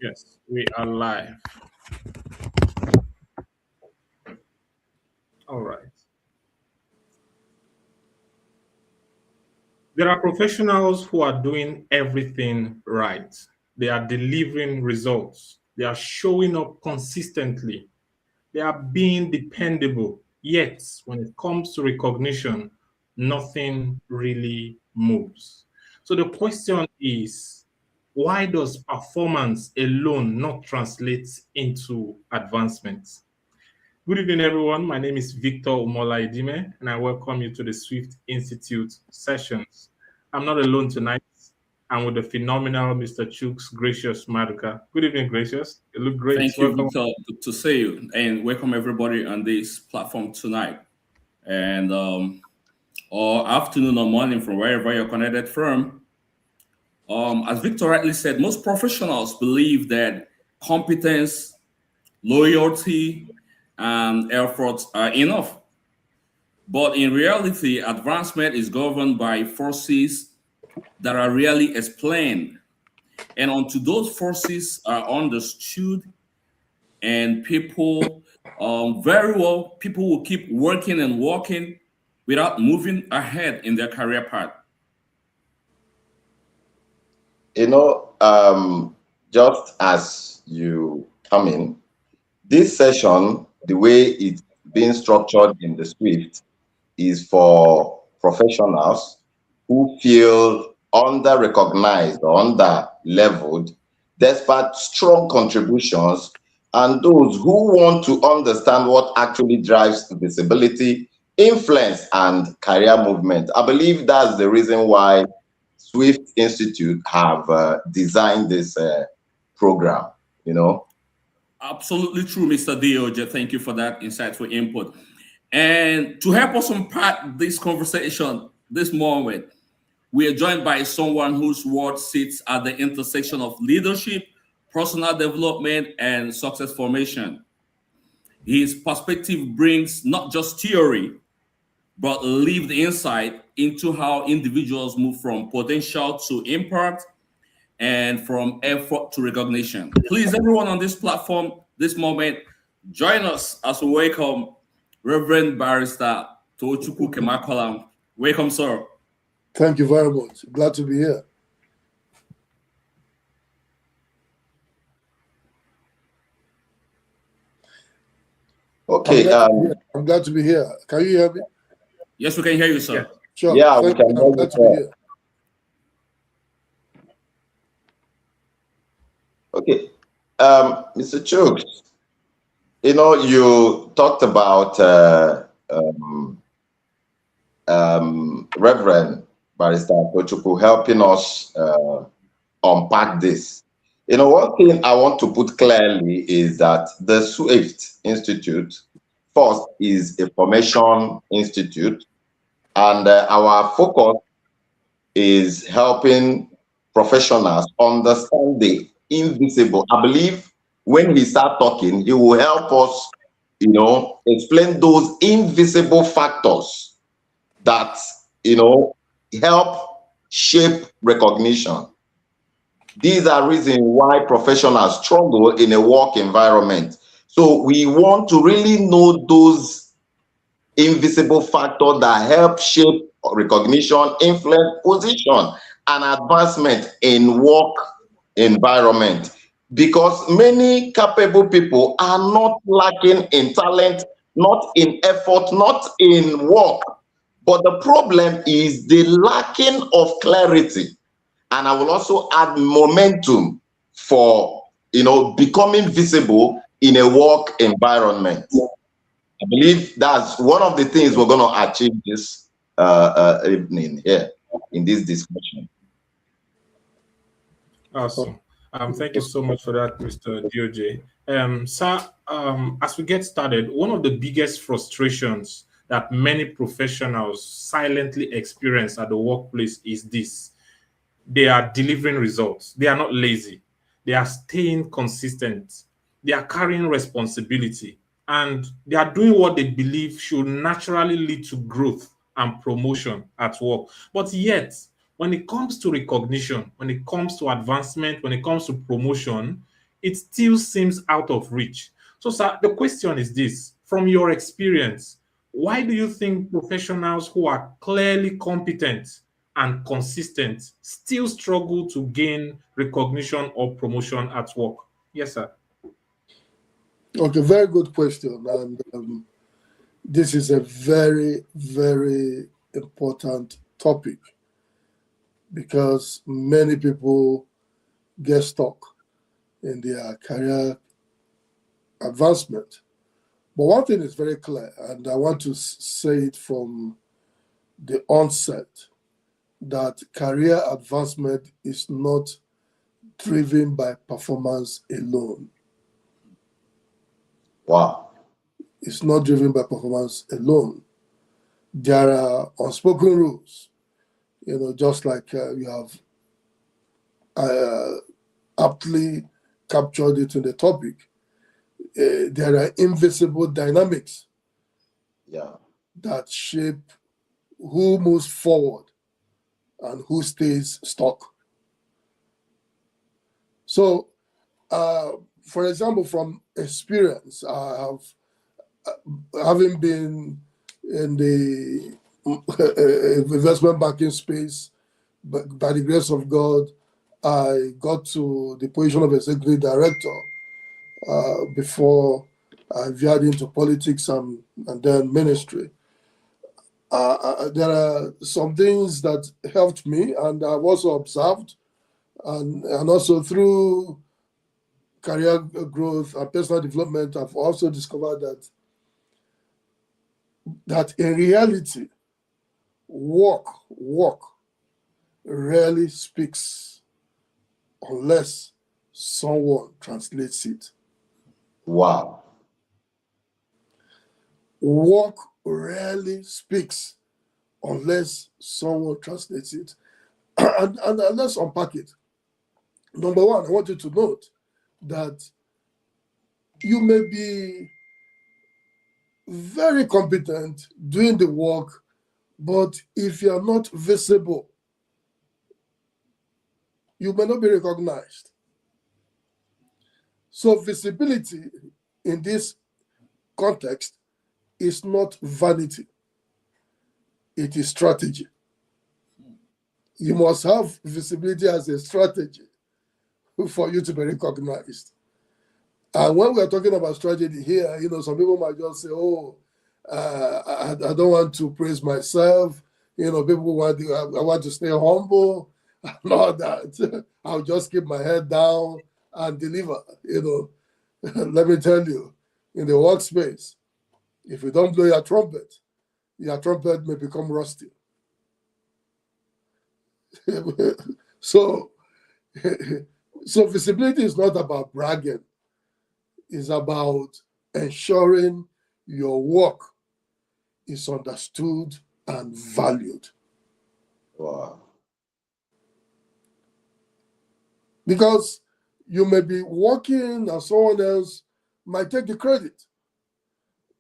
Yes, we are live. All right. There are professionals who are doing everything right. They are delivering results. They are showing up consistently. They are being dependable. Yet, when it comes to recognition, nothing really moves. So the question is, why does performance alone not translate into advancement? Good evening, everyone. My name is Victor Umola Idime, and I welcome you to the Swift Institute sessions. I'm not alone tonight. I'm with the phenomenal Mr. Chooks Gracious Maduka. Good evening, Gracious. You look great. Thank you, Welcome. Victor. Good to see you, and welcome everybody on this platform tonight. And or afternoon or morning from wherever you're connected from. As Victor rightly said, most professionals believe that competence, loyalty, and effort are enough. But in reality, advancement is governed by forces that are rarely explained. And until those forces are understood, and people very well people will keep working and walking without moving ahead in their career path. You know, just as you come in, this session, the way it's being structured in the Swift, is for professionals who feel under recognized or under leveled despite strong contributions, and those who want to understand what actually drives visibility, influence, and career movement. I believe that's the reason why Swift Institute have designed this program, you know. Absolutely true, Mr. Doj. Thank you for that insightful input. And to help us unpack this conversation this moment, we are joined by someone whose work sits at the intersection of leadership, personal development, and success formation. His perspective brings not just theory but lived insight into how individuals move from potential to impact and from effort to recognition. Please, everyone on this platform, this moment, join us as we welcome Reverend Barrister Tochukwu Kemakolam. Welcome, sir. Thank you very much. Glad to be here. Okay. I'm glad to be here. Can you hear me? Yes, we can hear you, sir. Yeah. Sure. Yeah, we can I'm hear glad to you, be here. Okay. Mr. Chooks, you know, you talked about Reverend Barrister Tochukwu helping us unpack this. You know, one thing I want to put clearly is that the Swift Institute, first, is a formation institute, and our focus is helping professionals understand the invisible. I believe when he starts talking, he will help us, you know, explain those invisible factors that, you know, help shape recognition. These are reasons why professionals struggle in a work environment. So we want to really know those invisible factors that help shape recognition, influence, position, and advancement in work environment. Because many capable people are not lacking in talent, not in effort, not in work. But the problem is the lacking of clarity. And I will also add momentum for, you know, becoming visible in a work environment. I believe that's one of the things we're going to achieve this evening here in this discussion. Awesome. Thank you so much for that, Mr. DOJ. Sir, as we get started, one of the biggest frustrations that many professionals silently experience at the workplace is this: they are delivering results. They are not lazy. They are staying consistent. They are carrying responsibility. And they are doing what they believe should naturally lead to growth and promotion at work. But yet, when it comes to recognition, when it comes to advancement, when it comes to promotion, it still seems out of reach. So, sir, the question is this: from your experience, why do you think professionals who are clearly competent and consistent still struggle to gain recognition or promotion at work? Yes, sir. Okay, very good question. And this is a very, very important topic because many people get stuck in their career advancement. But one thing is very clear, and I want to say it from the onset, that career advancement is not driven by performance alone. Wow. It's not driven by performance alone. There are unspoken rules, just like you have aptly captured it in the topic. There are invisible dynamics that shape who moves forward and who stays stuck. So, for example, from experience, having been in the investment banking space, but by the grace of God, I got to the position of executive director before I veered into politics and then ministry. There are some things that helped me, and I've also observed, and also through career growth and personal development, I've also discovered that in reality, work rarely speaks unless someone translates it. Wow. Work rarely speaks unless someone translates it. And let's unpack it. Number one, I want you to note that you may be very competent doing the work, but if you are not visible, you may not be recognized. So visibility in this context is not vanity. It is strategy. You must have visibility as a strategy for you to be recognized. And when we're talking about strategy here, some people might just say, oh, I don't want to praise myself. People I want to stay humble and all that. I'll just keep my head down and deliver. Let me tell you, in the workspace, if you don't blow your trumpet may become rusty. So visibility is not about bragging. It's about ensuring your work is understood and valued. Wow. Because you may be working and someone else might take the credit.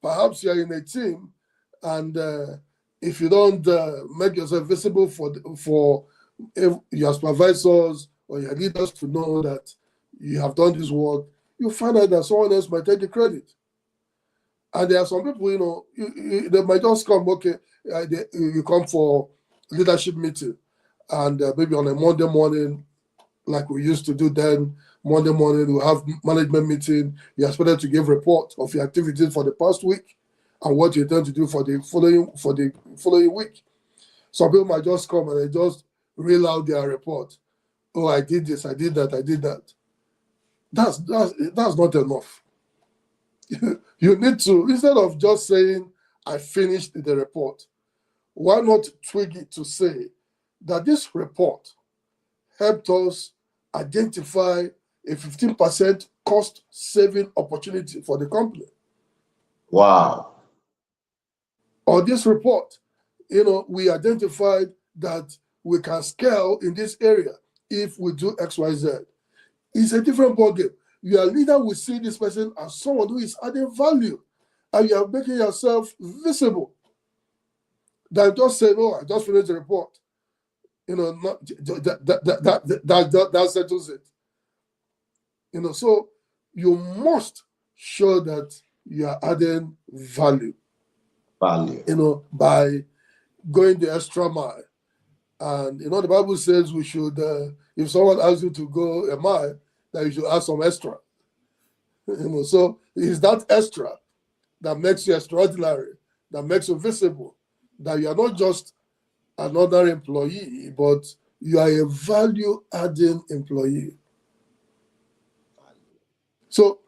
Perhaps you're in a team, and if you don't make yourself visible for your supervisors or your leaders to know that you have done this work, you find out that someone else might take the credit. And there are some people, they might just come, okay, you come for leadership meeting, and maybe on a Monday morning, like we used to do then, Monday morning, we have management meeting. You're expected to give report of your activities for the past week and what you intend to do for the following week. Some people might just come and they just reel out their report. Oh, I did this, I did that, I did that. That's not enough. You need to, instead of just saying, I finished the report, why not twig it to say that this report helped us identify a 15% cost saving opportunity for the company. Wow. Or this report, we identified that we can scale in this area if we do X, Y, Z. It's a different ballgame. Your leader will see this person as someone who is adding value, and you are making yourself visible. Than just saying, "Oh, I just finished the report." Not that settles it. So you must show that you are adding value. By going the extra mile. And the Bible says we should, if someone asks you to go a mile, that you should add some extra. So it's that extra that makes you extraordinary, that makes you visible, that you are not just another employee, but you are a value-adding employee. So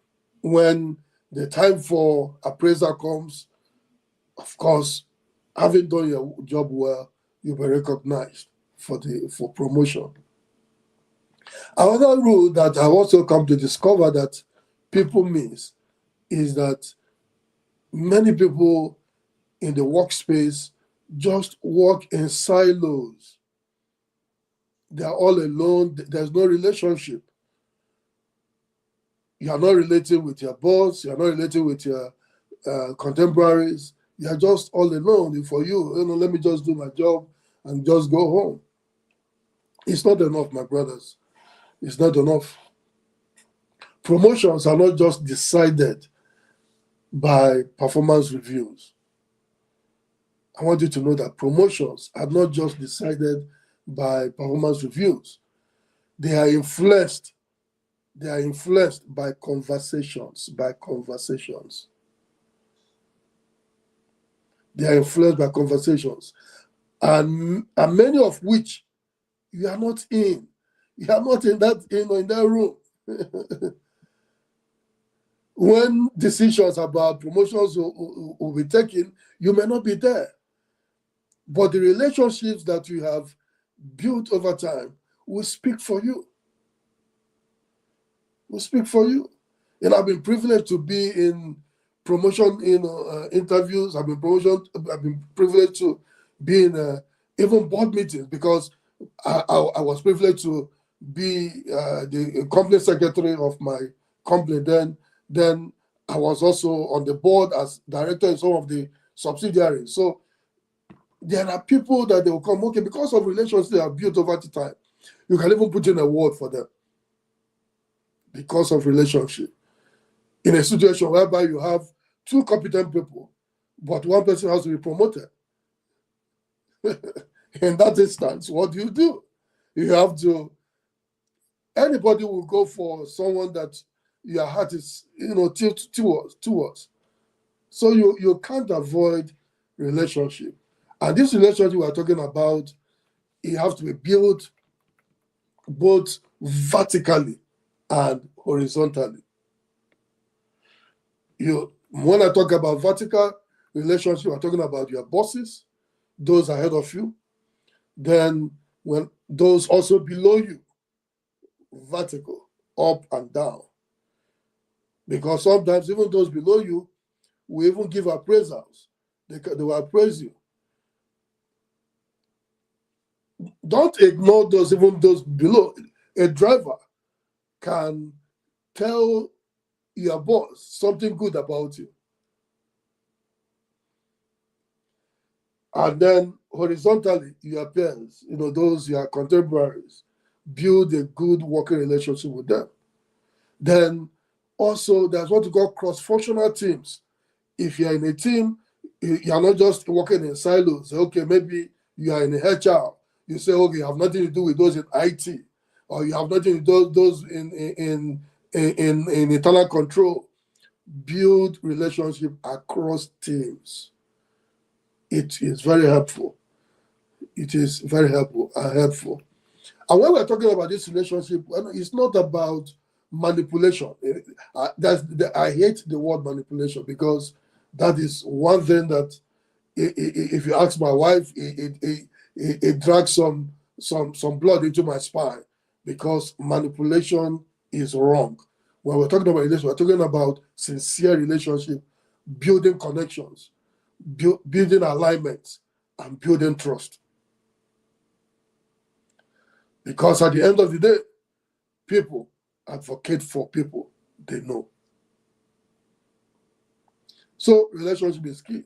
when the time for appraisal comes, of course, having done your job well, you'll be recognized for promotion. Another rule that I've also come to discover that people miss is that many people in the workspace just work in silos. They are all alone. There's no relationship. You are not relating with your boss. You are not relating with your contemporaries. You are just all alone. For you, let me just do my job and just go home. It's not enough, my brothers. It's not enough. Promotions are not just decided by performance reviews. I want you to know that promotions are not just decided by performance reviews. They are influenced by conversations. They are influenced by conversations, and many of which you are not in. You are not in that room. When decisions about promotions will be taken, you may not be there. But the relationships that you have built over time will speak for you. I've been privileged to be in promotion interviews. I've been privileged to be in even board meetings, because I was privileged to be the company secretary of my company. Then I was also on the board as director in some of the subsidiaries. So there are people that they will come, okay, because of relationships they have built over the time. You can even put in a word for them because of relationship. In a situation whereby you have two competent people, but one person has to be promoted. In that instance, what do? You have to, anybody will go for someone that your heart is, towards. So you can't avoid relationship. And this relationship we're talking about, it has to be built both vertically and horizontally. When I talk about vertical relationship, I'm talking about your bosses, those ahead of you, then when those also below you, vertical, up and down. Because sometimes even those below you will even give appraisals. They will appraise you. Don't ignore even those below. A driver can tell your boss something good about you. And then horizontally, your peers, those your contemporaries, build a good working relationship with them. Then also there's what we call cross-functional teams. If you're in a team, you're not just working in silos. Okay, maybe you are in HR. You say, okay, you have nothing to do with those in IT, or you have nothing to do with those in internal control. Build relationship across teams. It is very helpful. It is very helpful and helpful. And when we're talking about this relationship, it's not about manipulation. I hate the word manipulation, because that is one thing that, if you ask my wife, it drags some blood into my spine, because manipulation is wrong. When we're talking about relationship, we're talking about sincere relationship, building connections, building alignments, and building trust. Because at the end of the day, people advocate for people they know. So relationship is key.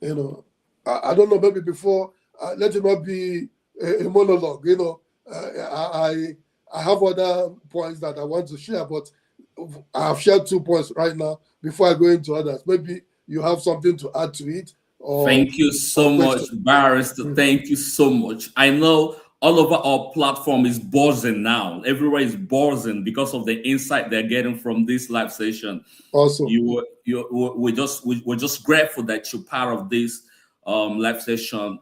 I don't know, maybe before, let it not be a monologue. I have other points that I want to share, but I have shared 2 points right now before I go into others. Maybe you have something to add to it Thank you so or much, question. Barrister. Thank you so much. I know all over our platform is buzzing now. Everywhere is buzzing because of the insight they're getting from this live session. Awesome. We're just grateful that you're part of this live session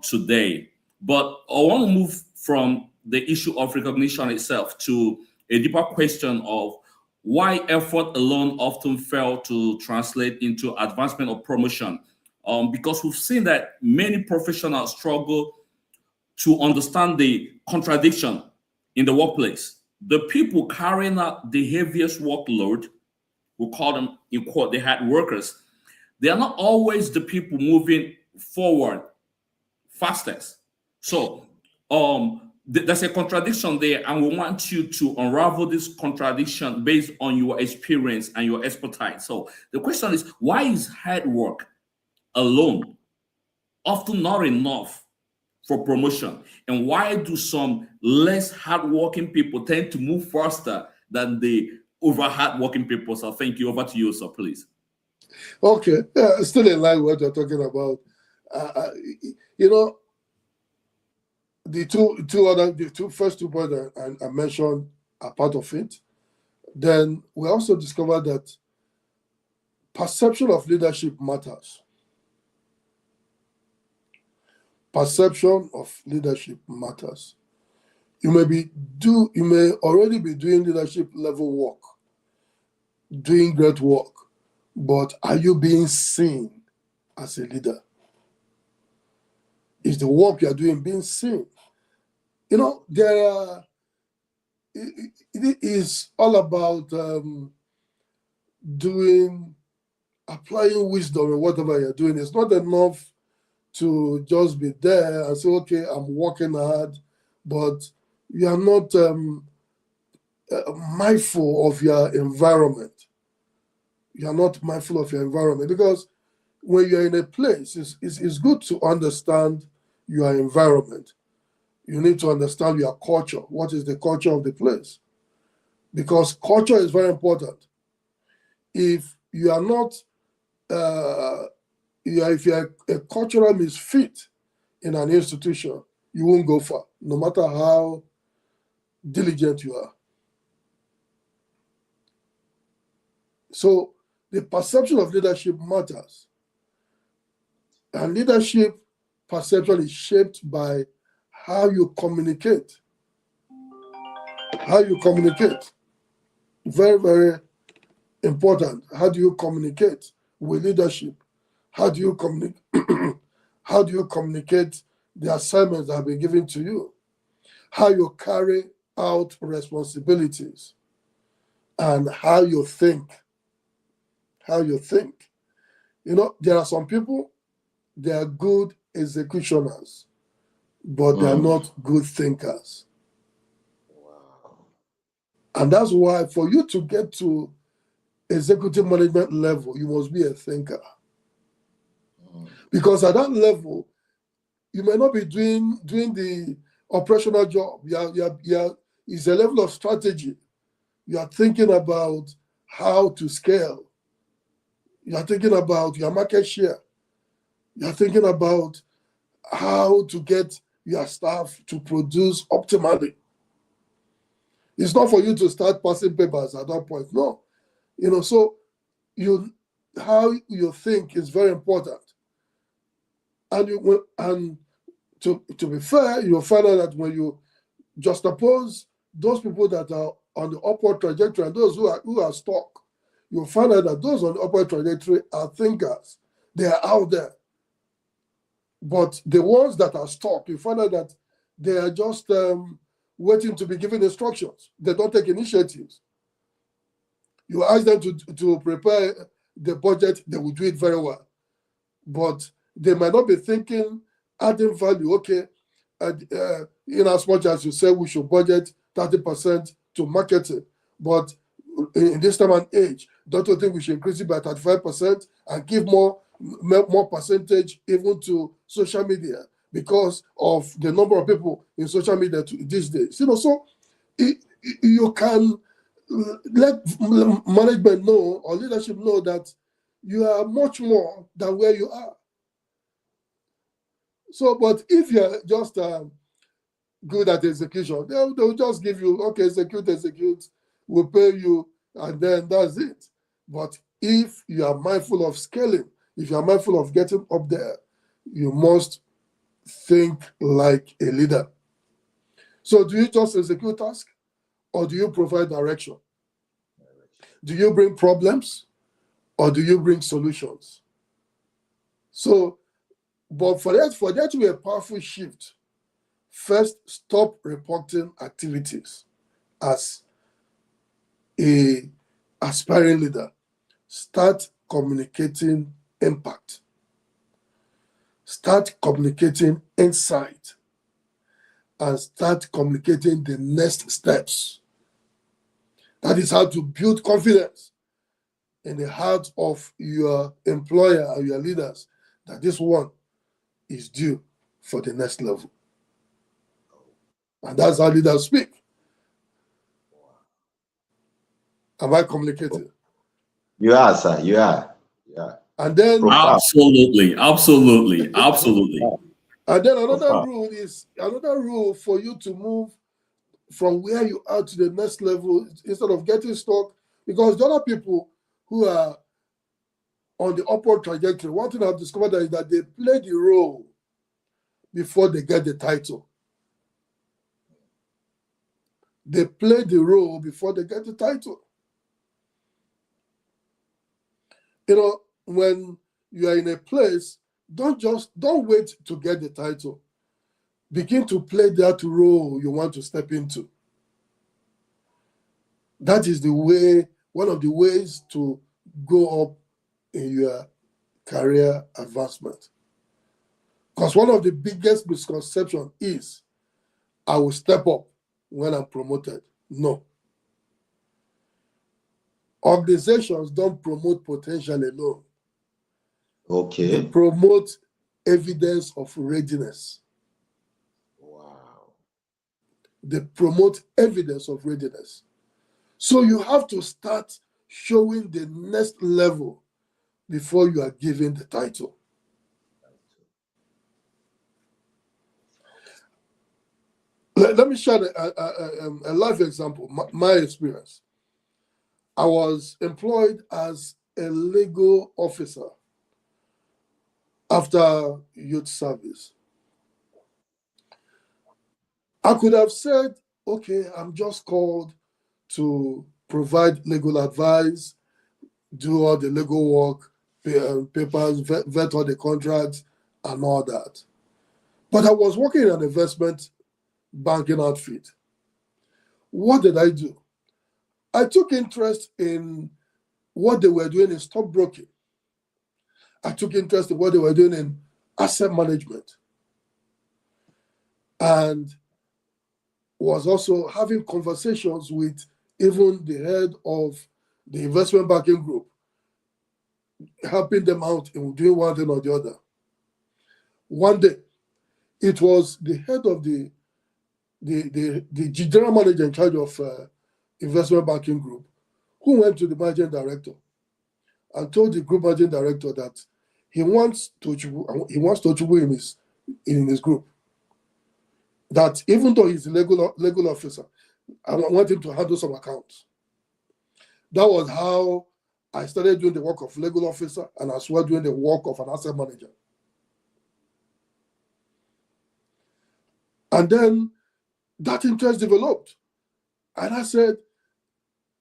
today. But I want to move from the issue of recognition itself to a deeper question of why effort alone often fail to translate into advancement or promotion. Because we've seen that many professionals struggle to understand the contradiction in the workplace. The people carrying out the heaviest workload, we call them in quote the hard workers, they are not always the people moving forward fastest. So there's a contradiction there, and we want you to unravel this contradiction based on your experience and your expertise. So the question is, why is hard work alone often not enough for promotion? And why do some less hardworking people tend to move faster than the over hardworking people? So thank you. Over to you, sir, please. Okay, still in line with what you're talking about. You know, the first 2 points I mentioned are part of it. Then we also discovered that perception of leadership matters. Perception of leadership matters. You may already be doing leadership level work, doing great work, but are you being seen as a leader? Is the work you are doing being seen? You know, it is all about applying wisdom in whatever you're doing. It's not enough to just be there and say, okay, I'm working hard, but you are not mindful of your environment. You are not mindful of your environment, because when you're in a place, it's good to understand your environment. You need to understand your culture. What is the culture of the place? Because culture is very important. If you are not, if you're a cultural misfit in an institution, you won't go far, no matter how diligent you are. So the perception of leadership matters. And leadership perception is shaped by how you communicate. How you communicate. Very, very important. How do you communicate with leadership? How do you communicate? How do you communicate the assignments that have been given to you? How you carry out responsibilities, and how you think. How you think. You know, there are some people, they are good executioners, but they are not good thinkers. Wow. And that's why for you to get to executive management level, you must be a thinker. Because at that level, you may not be doing the operational job. It's a level of strategy. You are thinking about how to scale. You are thinking about your market share. You are thinking about how to get your staff to produce optimally. It's not for you to start passing papers at that point. No. You know, so how you think is very important. And to be fair, you'll find out that when you juxtapose those people that are on the upward trajectory and those who are stuck, you'll find out that those on the upward trajectory are thinkers. They are out there. But the ones that are stuck, you find out that they are just waiting to be given instructions. They don't take initiatives. You ask them to prepare the budget, they will do it very well. But they might not be thinking, adding value. Okay, in as much as you say we should budget 30% to marketing, but in this time and age, don't you think we should increase it by 35% and give more percentage even to social media because of the number of people in social media these days? You know, so you can let management know or leadership know that you are much more than where you are. So, but if you're just good at execution, they'll just give you, okay, execute, we'll pay you, and then that's it. But if you are mindful of scaling, if you are mindful of getting up there, you must think like a leader. So do you just execute tasks, or do you provide direction? Do you bring problems, or do you bring solutions? So, but for that to be a powerful shift, first stop reporting activities as a aspiring leader. Start communicating impact. Start communicating insight. And start communicating the next steps. That is how to build confidence in the heart of your employer or your leaders that this one is due for the next level. And that's how leaders speak. Am I communicating? You are, sir. You are. Yeah. And then Profound. Absolutely. And then another Profound. rule for you to move from where you are to the next level instead of getting stuck, because there are people who are on the upward trajectory. One thing I've discovered is that they play the role before they get the title. They play the role before they get the title. You know, when you are in a place, don't wait to get the title. Begin to play that role you want to step into. That is one of the ways to go up in your career advancement. Because one of the biggest misconceptions is, I will step up when I'm promoted. No. Organizations don't promote potential alone. Okay. They promote evidence of readiness. Wow. They promote evidence of readiness. So you have to start showing the next level before you are given the title. Let me share a life example, my experience. I was employed as a legal officer after youth service. I could have said, okay, I'm just called to provide legal advice, do all the legal work, papers, vet all the contracts, and all that. But I was working in an investment banking outfit. What did I do? I took interest in what they were doing in stockbroking. I took interest in what they were doing in asset management. And was also having conversations with even the head of the investment banking group, helping them out in doing one thing or the other. One day, it was the head of the general manager in charge of investment banking group who went to the managing director and told the group managing director that he wants Tochukwu in his group. That even though he's a legal officer, I want him to handle some accounts. That was how I started doing the work of legal officer and as well doing the work of an asset manager. And then that interest developed. And I said,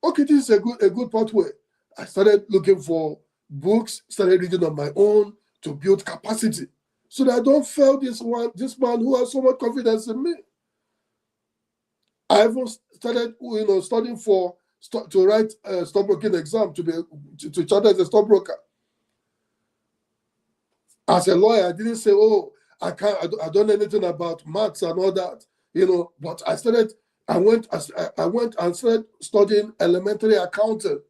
okay, this is a good pathway. I started looking for books, started reading on my own to build capacity so that I don't fail this man who has so much confidence in me. I even started, studying to write a stockbroking exam to charter as a stockbroker. As a lawyer, I didn't say, oh, I don't know anything about maths and all that, but I went and started studying elementary accounting.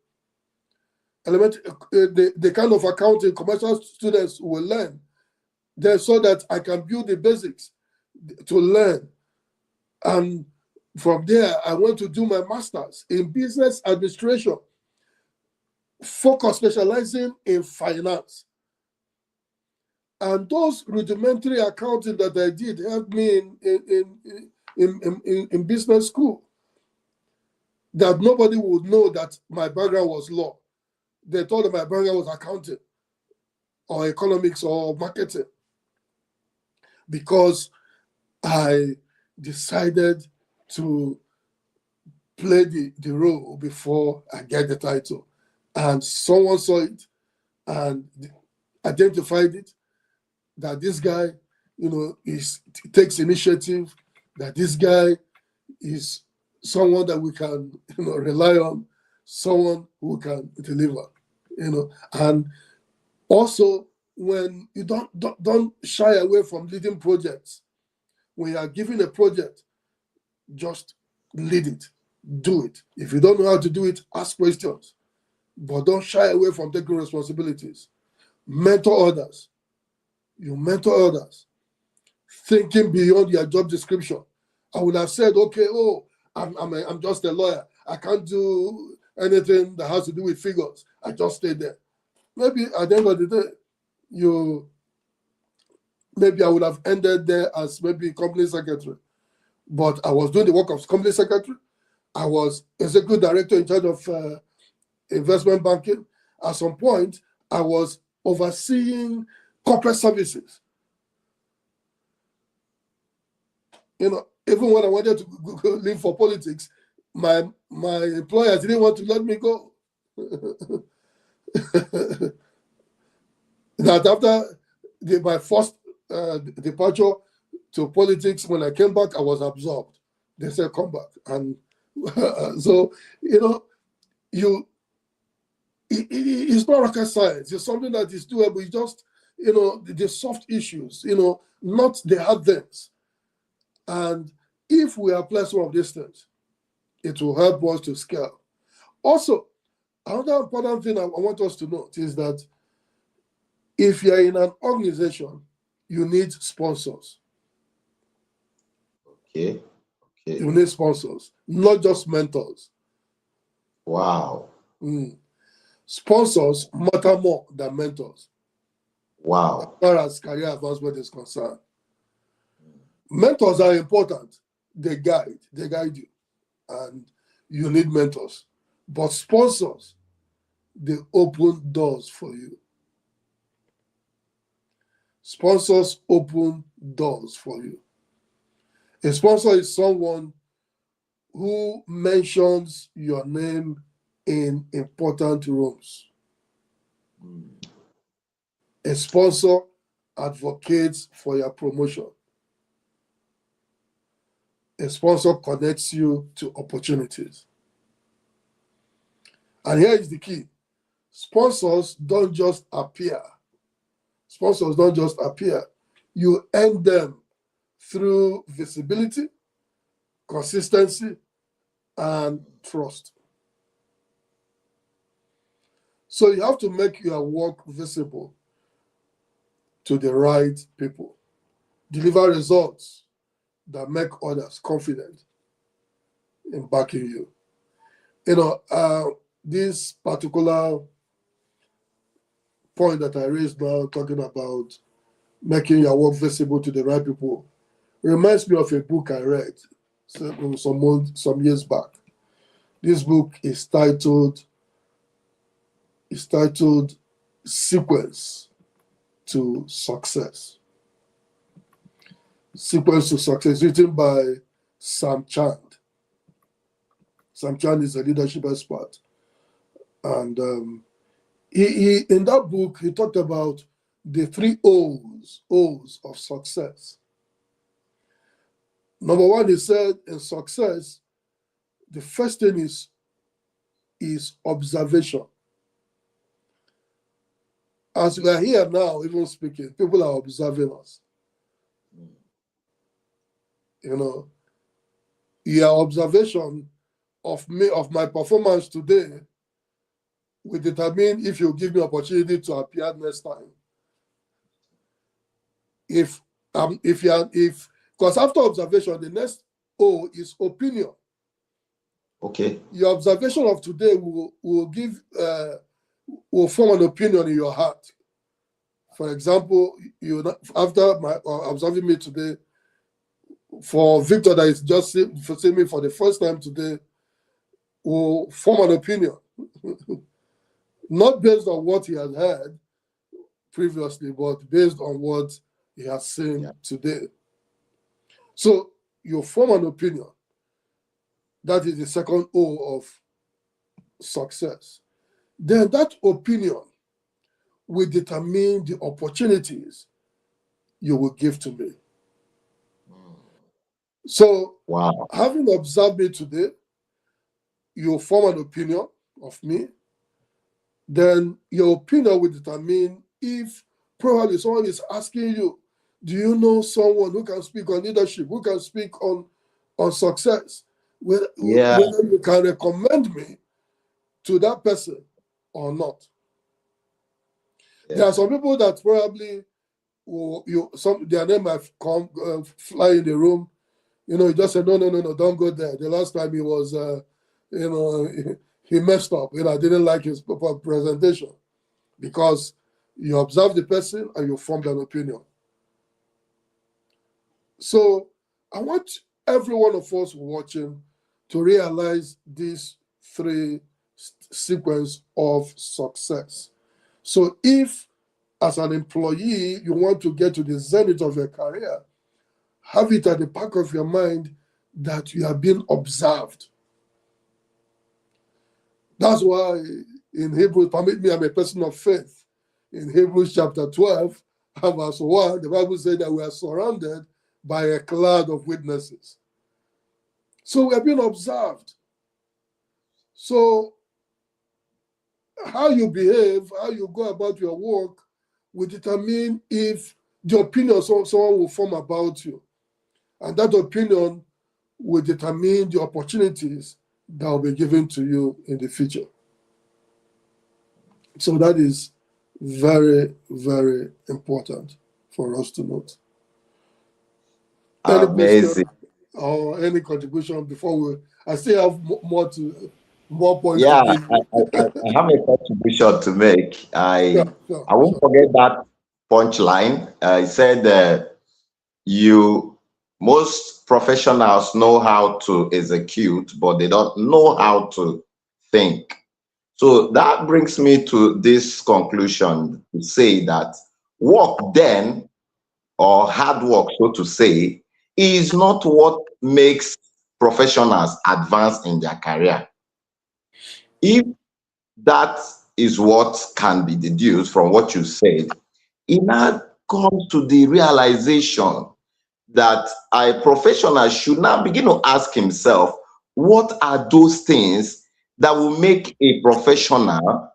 The kind of accounting commercial students will learn. Then so that I can build the basics to learn. And From there, I went to do my master's in business administration, focus specializing in finance. And those rudimentary accounting that I did helped me in business school. That nobody would know that my background was law. They thought that my background was accounting or economics or marketing, because I decided to play the role before I get the title. And someone saw it and identified it, that this guy, takes initiative, that this guy is someone that we can, rely on, someone who can deliver, and also when you don't shy away from leading projects. When you are given a project, just lead it, do it. If you don't know how to do it, ask questions, but don't shy away from taking responsibilities. Mentor others. You mentor others, thinking beyond your job description. I would have said, okay, I'm just a lawyer. I can't do anything that has to do with figures. I just stay there. Maybe at the end of the day, maybe I would have ended there as maybe company secretary. But I was doing the work of company secretary. I was executive director in charge of investment banking. At some point, I was overseeing corporate services. Even when I wanted to go leave for politics, my employers didn't want to let me go. That after my first departure to politics, when I came back, I was absorbed. They said, come back. And so, it's not rocket science. It's something that is doable. It's just, the soft issues, not the hard things. And if we apply some of these things, it will help us to scale. Also, another important thing I want us to note is that if you're in an organization, you need sponsors. Okay. You need sponsors, not just mentors. Wow. Sponsors matter more than mentors. Wow. As far as career advancement is concerned. Mentors are important. They guide you. And you need mentors. But sponsors, they open doors for you. Sponsors open doors for you. A sponsor is someone who mentions your name in important rooms. A sponsor advocates for your promotion. A sponsor connects you to opportunities. And here is the key. Sponsors don't just appear. Sponsors don't just appear. You earn them through visibility, consistency, and trust. So you have to make your work visible to the right people. Deliver results that make others confident in backing you. This particular point that I raised now, talking about making your work visible to the right people, reminds me of a book I read some years back. This book is titled Sequence to Success. Sequence to Success, written by Sam Chand. Sam Chand is a leadership expert. And he in that book, he talked about the 3 O's of success. Number 1, he said, in success, the first thing is observation. As we are here now, even speaking, people are observing us. Your observation of me, of my performance today, will determine if you give me opportunity to appear next time. Because after observation, the next O is opinion. Okay. Your observation of today will form an opinion in your heart. For example, after observing me today, for Victor that is just seeing me for the first time today, will form an opinion, not based on what he has heard previously, but based on what he has seen today. So you form an opinion. That is the second O of success. Then that opinion will determine the opportunities you will give to me. So, having observed me today, you form an opinion of me. Then your opinion will determine if probably someone is asking you, do you know someone who can speak on leadership, who can speak on success? Whether you can recommend me to that person or not. There are some people that probably their name might come fly in the room. You just say, no, don't go there. The last time he was, he messed up. I didn't like his presentation, because you observe the person and you formed an opinion. So I want every one of us watching to realize these three sequence of success. So if, as an employee, you want to get to the zenith of your career, have it at the back of your mind that you are being observed. That's why in Hebrews, permit me, I'm a person of faith. In Hebrews chapter 12, verse 1, the Bible says that we are surrounded by a cloud of witnesses. So we are being observed. So how you behave, how you go about your work will determine if the opinion someone will form about you. And that opinion will determine the opportunities that will be given to you in the future. So that is very, very important for us to note. Amazing. Or any contribution before I still have more points Yeah, to give. I have a contribution to make. I won't forget that punchline. I said most professionals know how to execute, but they don't know how to think. So that brings me to this conclusion to say that work then, or hard work, so to say, is not what makes professionals advance in their career. If that is what can be deduced from what you said, it now comes to the realization that a professional should now begin to ask himself, what are those things that will make a professional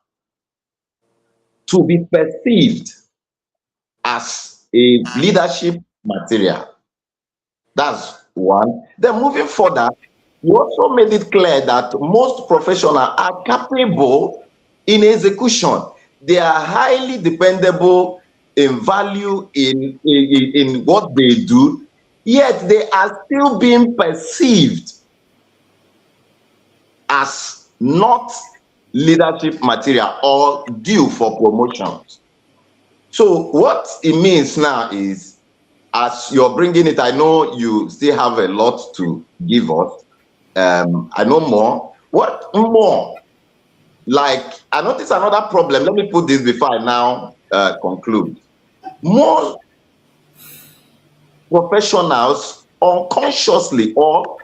to be perceived as a leadership material? That's one. Then moving further, you also made it clear that most professionals are capable in execution. They are highly dependable in value in what they do, yet they are still being perceived as not leadership material or due for promotions. So what it means now is, as you're bringing it, I know you still have a lot to give us. I know more. What more? Like, I notice another problem. Let me put this before I now conclude. More professionals unconsciously or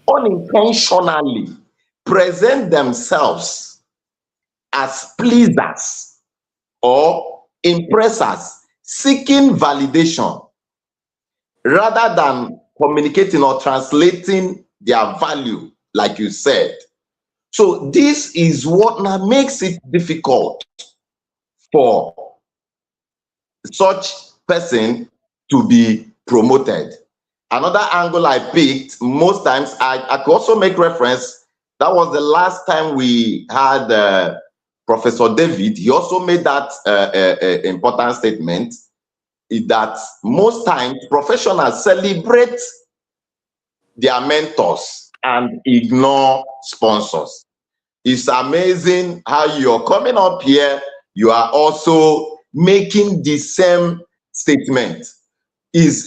unintentionally present themselves as pleasers or impressors, seeking validation rather than communicating or translating their value, like you said. So this is what now makes it difficult for such person to be promoted. Another angle I picked, most times I could also make reference, that was the last time we had Professor David. He also made that important statement, that most times professionals celebrate their mentors and ignore sponsors. It's amazing how you're coming up here. You are also making the same statement. Is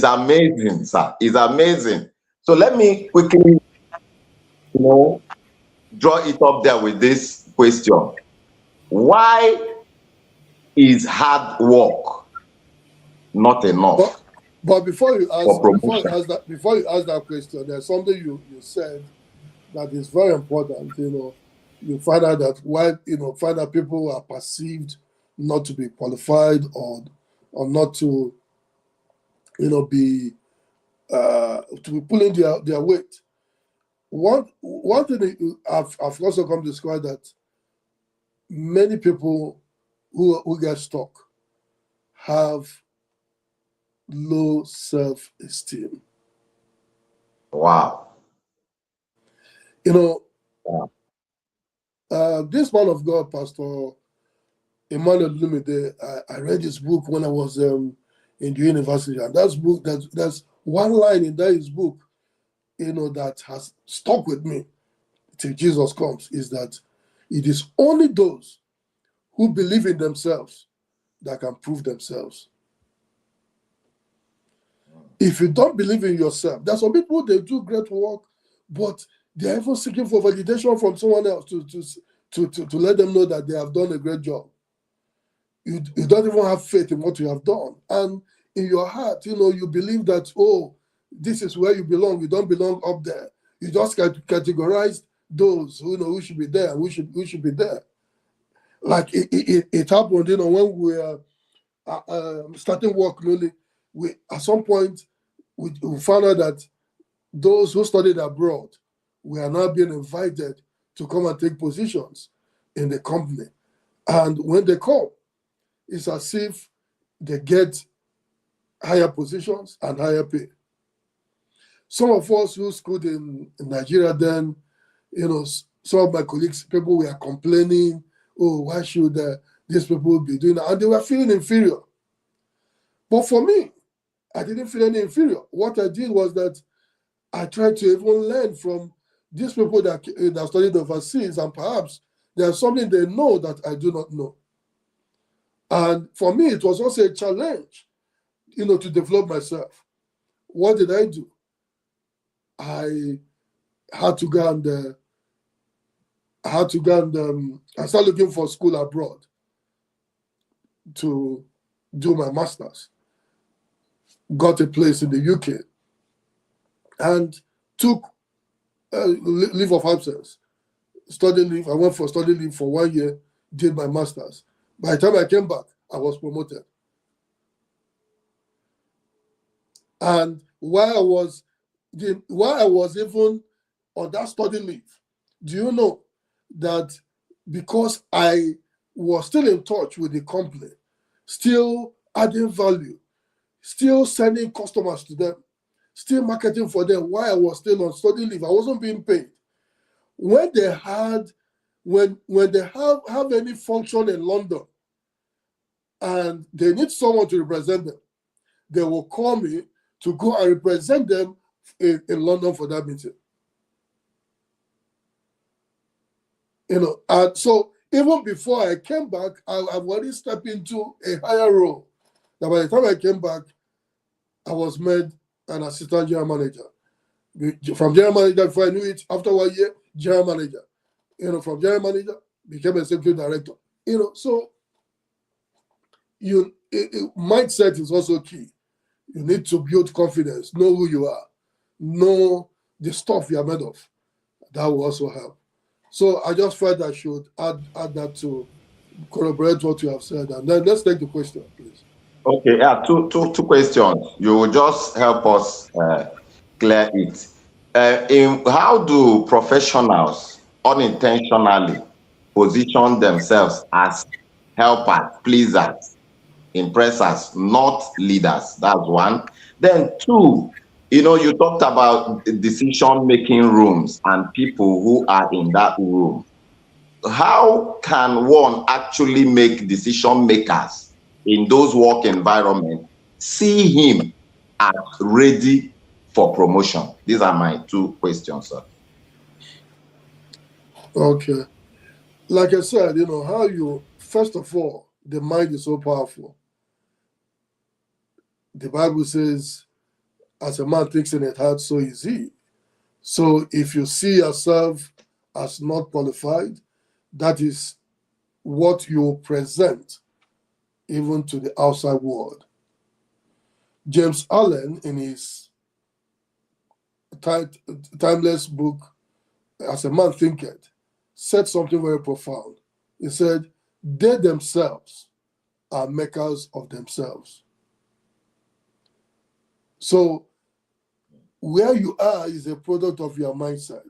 amazing, sir. Is amazing. So let me quickly, draw it up there with this question. Why is hard work not enough But before you for promotion? before you ask that question, there's something you said that is very important. You find out that find out people are perceived not to be qualified or not to be pulling their weight. One thing I've also come to discover that many people who get stuck have low self-esteem. Wow. Wow. This man of God, Pastor Emmanuel Lumide, I read his book when I was in the university, and that's one line in his book, that has stuck with me till Jesus comes, is that it is only those who believe in themselves that can prove themselves. If you don't believe in yourself, there's some people, they do great work, but they're even seeking for validation from someone else to let them know that they have done a great job. You don't even have faith in what you have done. And in your heart, you believe that, oh, this is where you belong. You don't belong up there. You just categorize those who should be there, who should be there. Like it happened, when we were starting work newly, at some point we found out that those who studied abroad were now being invited to come and take positions in the company. And when they come, it's as if they get higher positions and higher pay. Some of us who schooled in Nigeria then, some of my colleagues, people were complaining, oh, why should these people be doing that? And they were feeling inferior. But for me, I didn't feel any inferior. What I did was that I tried to even learn from these people that studied overseas, and perhaps there's something they know that I do not know. And for me, it was also a challenge, to develop myself. What did I do? I had to go and I started looking for school abroad to do my master's. Got a place in the UK and took leave of absence, study leave. I went for study leave for 1 year, did my master's. By the time I came back, I was promoted. And while I was even on that study leave, do you know that because I was still in touch with the company, still adding value, still sending customers to them, still marketing for them while I was still on study leave, I wasn't being paid. When they have any function in London and they need someone to represent them, they will call me to go and represent them in London for that meeting. And so even before I came back, I've already stepped into a higher role. Now, by the time I came back, I was made an assistant general manager. From general manager, before I knew it, after 1 year, general manager. From general manager, became executive director. So mindset is also key. You need to build confidence, know who you are, know the stuff you are made of. That will also help. So I just felt I should add that to corroborate what you have said. And then let's take the question, please. Okay, yeah, two questions. You will just help us clear it. How do professionals unintentionally position themselves as helpers, pleasers, impressors, not leaders? That's one. Then two, you talked about decision-making rooms and people who are in that room. How can one actually make decision makers in those work environments see him as ready for promotion? These are my two questions, sir. Okay. Like I said, how first of all, the mind is so powerful. The Bible says, as a man thinks in his heart, so is he. So if you see yourself as not qualified, that is what you present even to the outside world. James Allen, in his timeless book, As a Man Thinketh, said something very profound. He said, they themselves are makers of themselves. So where you are is a product of your mindset.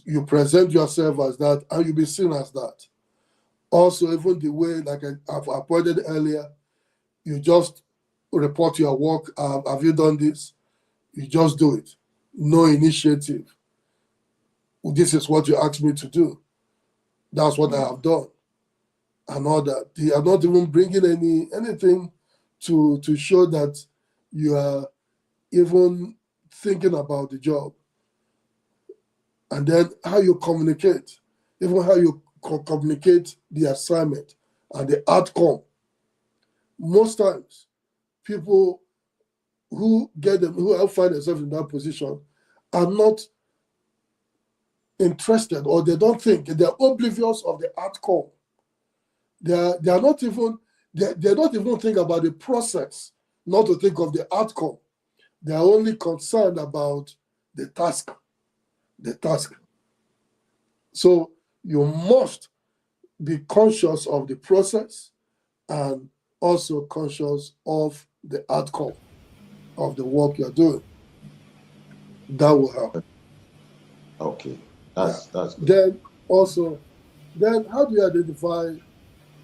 You present yourself as that, and you'll be seen as that. Also, even the way, like I've pointed earlier, you just report your work. Have you done this? You just do it. No initiative. This is what you asked me to do. That's what I have done. And all that. They are not even bringing anything to show that you are even thinking about the job. And then how you communicate, even how you communicate the assignment and the outcome. Most times, people who find themselves in that position are not interested, or they don't think, they're oblivious of the outcome. They are not even they don't even think about the process, not to think of the outcome. They are only concerned about the task. So you must be conscious of the process and also conscious of the outcome of the work you're doing. That will help. Okay, that's good. Then how do you identify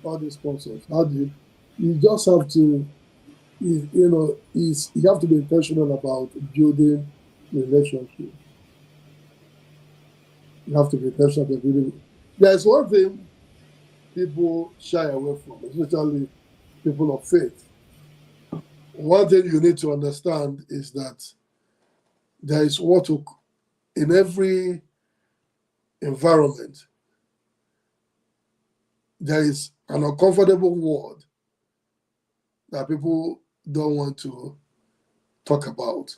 all the sponsors? How do you just have to, you have to be intentional about building relationships. You have to be intentional about building. There's one thing people shy away from, especially people of faith. One thing you need to understand is that there is in every environment, there is an uncomfortable word that people don't want to talk about.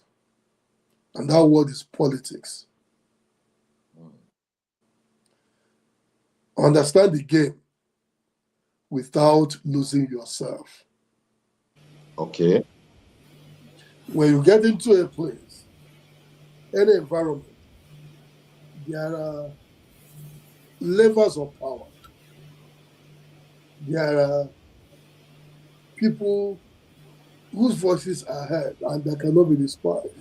And that word is politics. Understand the game without losing yourself. Okay. When you get into a place, any environment, there are levels of power. There are people whose voices are heard and that cannot be despised.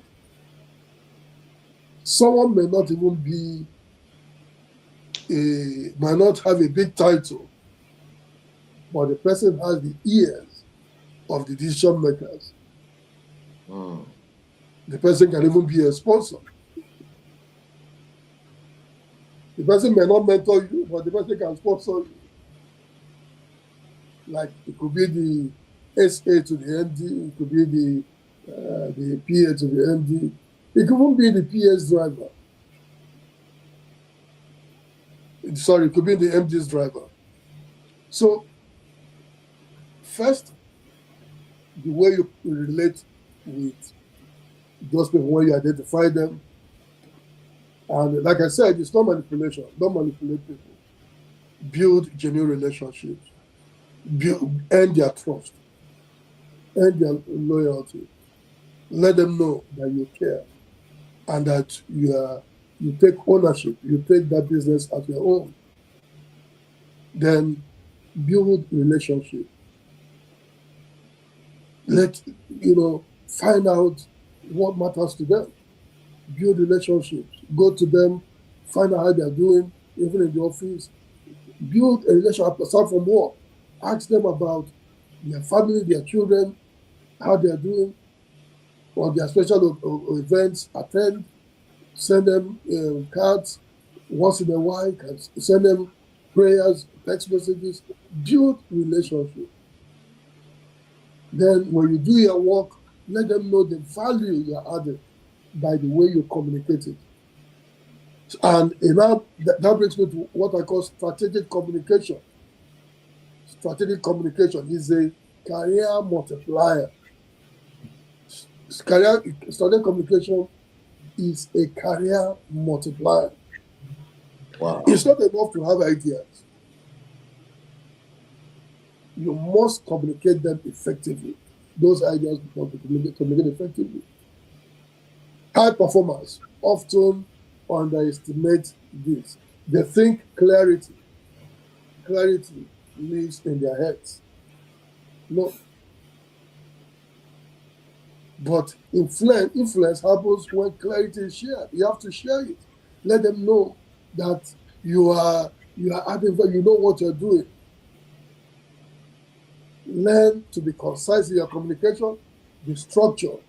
Someone may not even might not have a big title, but the person has the ears of the decision makers. The person can even be a sponsor. The person may not mentor you, but the person can sponsor you. Like it could be the SA to the MD, it could be the PA to the MD, it could even be the PS driver. Sorry, it could be the MD's driver. So, first, the way you relate with those people, when you identify them, and like I said, it's not manipulation. Don't manipulate people. Build genuine relationships. Earn their trust. Earn their loyalty. Let them know that you care and that you take ownership. You take that business as your own. Then build relationship. Find out what matters to them. Build relationships. Go to them. Find out how they're doing, even in the office. Build a relationship aside from work. Ask them about their family, their children, how they're doing, or their special events. Attend. Send them cards once in a while. Send them prayers, text messages. Build relationship. Then when you do your work, let them know the value you're adding. by the way you communicate it. And now that brings me to what I call strategic communication. Strategic communication is a career multiplier. Strategic communication is a career multiplier. Wow. It's not enough to have ideas. You must communicate them effectively. Those ideas must be communicated effectively. High performers often underestimate this. They think clarity lives in their heads. No. But influence happens when clarity is shared. You have to share it. Let them know that you are adding value, you know what you're doing. Learn to be concise in your communication, be structured,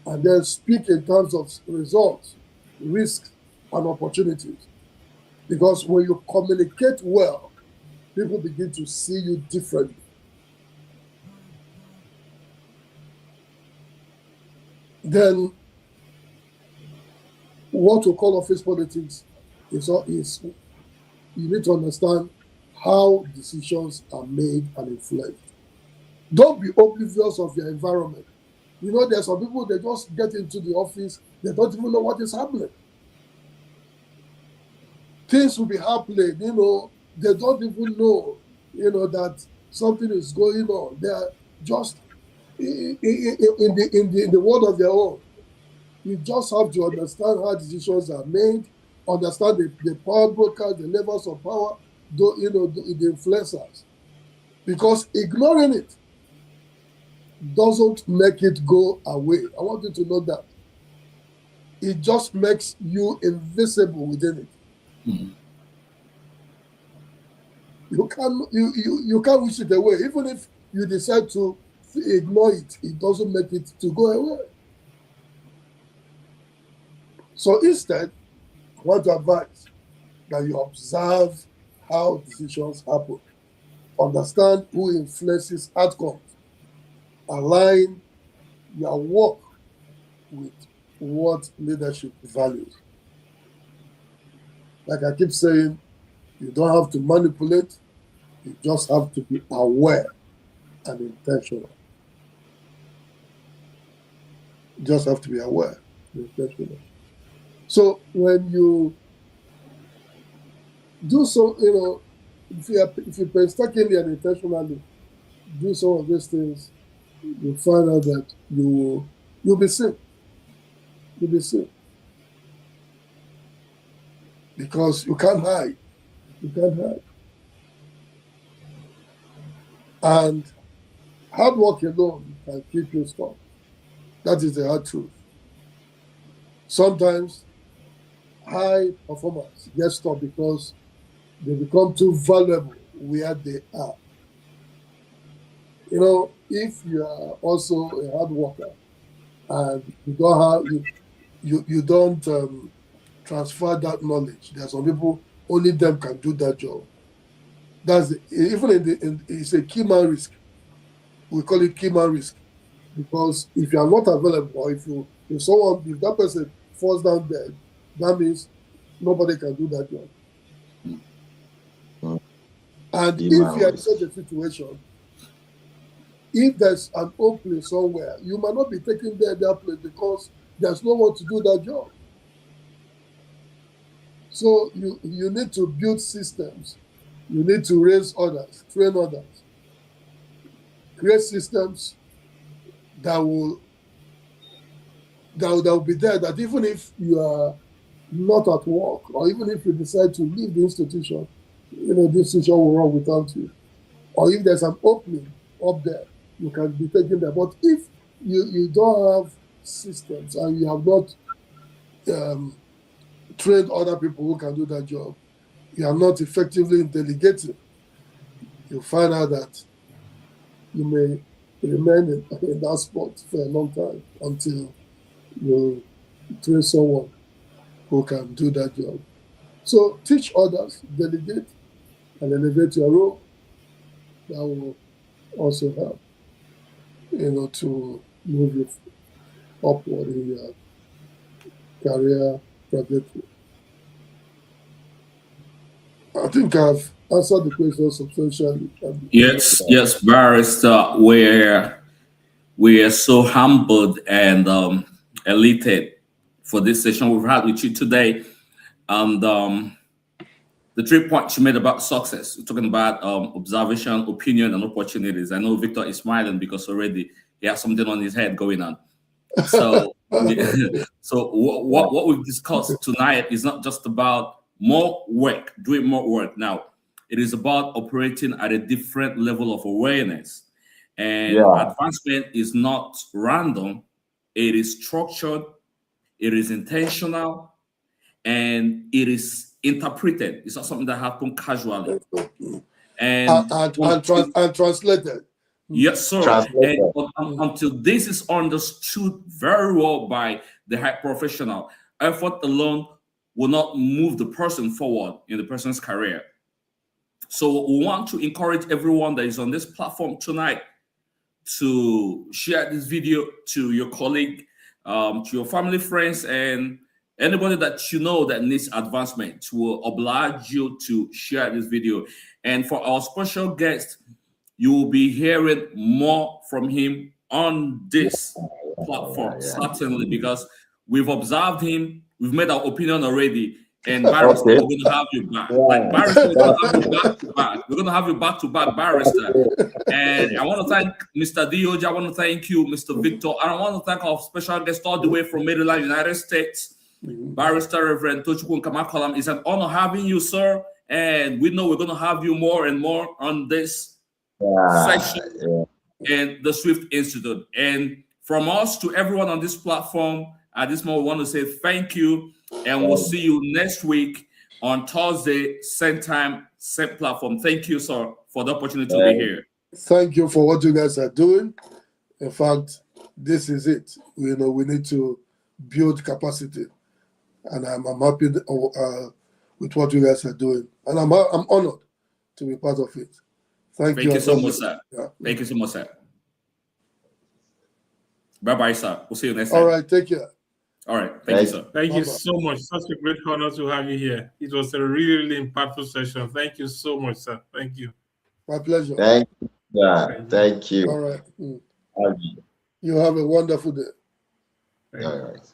and then speak in terms of results, risks, and opportunities. Because when you communicate well, people begin to see you differently. Then what we call office politics is you need to understand how decisions are made and influenced. Don't be oblivious of your environment. You know, there are some people, they just get into the office, they don't even know what is happening. Things will be happening, you know, they don't even know, you know, that something is going on. They are just in the world of their own. You just have to understand how decisions are made, understand the power brokers, the levels of power, the influencers. Because ignoring it doesn't make it go away. I want you to know that. It just makes you invisible within it. Mm. You can't wish it away. Even if you decide to ignore it, it doesn't make it to go away. So instead, I want to advise that you observe how decisions happen, understand who influences outcomes, align your work with what leadership values. Like I keep saying, you don't have to manipulate, you just have to be aware and intentional. You just have to be aware and intentional. So when you do so, you know, if you painstakingly and intentionally do some of these things, you'll find out that you'll be seen. You'll be seen. Because you can't hide. You can't hide. And hard work alone can keep you strong. That is the hard truth. Sometimes high performers get stuck because they become too valuable where they are. You know, if you are also a hard worker and you don't have you don't transfer that knowledge, there are some people only them can do that job. That's it's a key man risk. We call it key man risk because if you are not available, or if that person falls down dead, that means nobody can do that job. And if you are in such a situation, if there's an opening somewhere, you might not be taking that place because there's no one to do that job. So you need to build systems. You need to raise others, train others, create systems that will be there, that even if you are not at work, or even if you decide to leave the institution, you know, the institution will run without you. Or if there's an opening up there, you can be taken there. But if you don't have systems and you have not trained other people who can do that job, you are not effectively delegating, you find out that you may remain in that spot for a long time until you train someone who can do that job. So teach others, delegate, and elevate your role. That will also help, you know, to move you upward career trajectory. I think I've answered the question substantially. Yes, barrister. Where we are so humbled and elated for this session we've had with you today. And the 3 points you made about success, we're talking about observation, opinion, and opportunities. I know Victor is smiling because already he has something on his head going on. So, so what we've discussed tonight is not just about more work, doing more work. Now, it is about operating at a different level of awareness. And advancement is not random, it is structured, it is intentional, and it is interpreted. It's not something that happens casually. And translated. Yes, sir. And until this is understood very well by the high professional, effort alone will not move the person forward in the person's career. So we want to encourage everyone that is on this platform tonight to share this video to your colleague, to your family, friends, and anybody that you know that needs advancement. Will oblige you to share this video. And for our special guest, you will be hearing more from him on this platform, certainly, because we've observed him, we've made our opinion already, and Barrister, we're going to have you back. Like Barrister, we're going to have you back to back. We're going to have you back to back, Barrister. And I want to thank Mr. Doj. I want to thank you, Mr. Victor. And I want to thank our special guest all the way from Maryland, United States, Barrister Reverend Tochukwu Nkamakolam. It's an honor having you, sir. And we know we're going to have you more and more on this session and the Swift Institute. And from us to everyone on this platform, at this moment, we want to say thank you, and we'll see you next week on Thursday, same time, same platform. Thank you, sir, for the opportunity to be here. Thank you for what you guys are doing. In fact, this is it. We need to build capacity, and I'm happy with what you guys are doing, and I'm honored to be part of it. Thank you so much, sir. Yeah. Thank you so much, sir. Bye-bye, sir. We'll see you next time. All right, take care. All right, thank you, sir. Thank you so much. Such a great honor to have you here. It was a really, really impactful session. Thank you so much, sir. Thank you. My pleasure. Thank you. Thank you. All right. You have a wonderful day. All right.